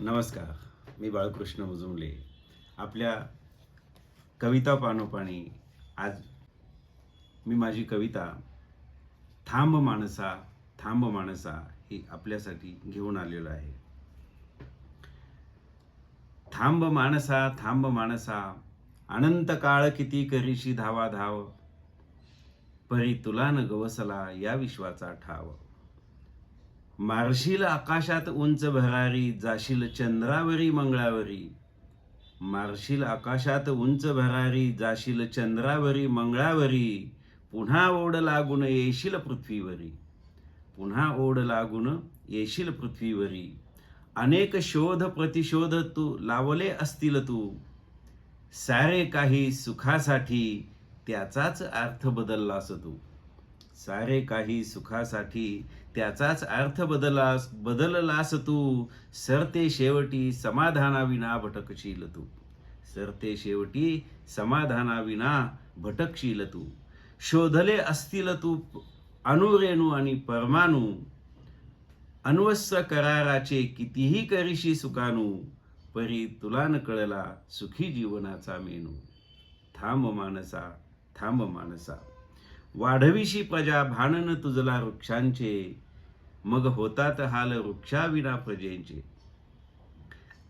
नमस्कार, मी बाळकृष्ण मुजुमले. आपल्या कविता पानोपाणी आज मी माझी कविता थांब माणसा थांब माणसा ही आपल्यासाठी घेऊन आलेलो आहे. थांब माणसा अनंत काळ किती करीशी धावा धाव, परी तुला न गवसला या विश्वाचा ठाव. मारशील आकाशात उंच भरारी, जाशील चंद्रावरी मंगळावरी. मारशील आकाशात उंच भरारी, जाशील चंद्रावरी मंगळावरी. पुन्हा ओढ लागून येशील पृथ्वीवरी, पुन्हा ओढ लागून येशील पृथ्वीवरी. अनेक शोध प्रतिशोध तू लावले असतील तू, सारे काही सुखासाठी त्याचाच अर्थ बदललास तू. सारे काही सुखासाठी त्याचाच अर्थ बदललास तू. सरते शेवटी समाधानाविना भटकशील तू. सरते शेवटी समाधानाविना भटकशील तू. शोधले असतील तू अणुरेणू आणि परमाणू, अण्वस्त्र कराराचे कितीही करीशी सुकाणू. परी तुला न कळला सुखी जीवनाचा मेनू. थांब माणसा वाढविशी प्रजा भानन तुझला वृक्षांचे, मग होतात हाल वृक्षाविना प्रजेंचे.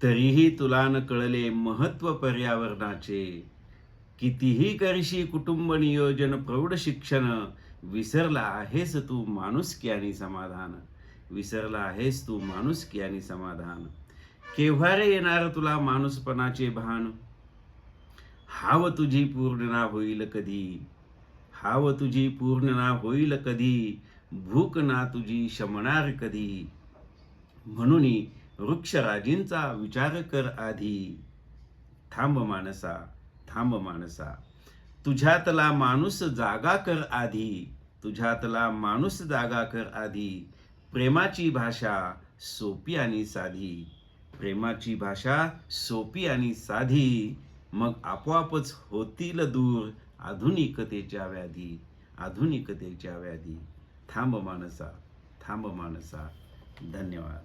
तरीही तुला न कळले महत्व पर्यावरणाचे, कितीही करशी कुटुंब नियोजन प्रौढ शिक्षण. विसरला आहेस तू माणुसकी आणि समाधान, विसरला आहेस तू माणुसकी आणि समाधान. केव्हा रे येणार तुला माणूसपणाचे भान, हाव तुझी पूर्ण ना होईल कधी. हाव तुझी पूर्ण ना होईल कधी, भूक ना तुझी शमणार कधी. म्हणून वृक्षराजींचा विचार कर आधी. थांब माणसा तुझ्यातला माणूस जागा कर आधी. तुझ्यातला माणूस जागा कर आधी. प्रेमाची भाषा सोपी आणि साधी, प्रेमाची भाषा सोपी आणि साधी. मग आपोआपच होतील दूर आधुनिकतेच्या व्याधी, आधुनिकतेच्या व्याधी. थांब माणसा धन्यवाद.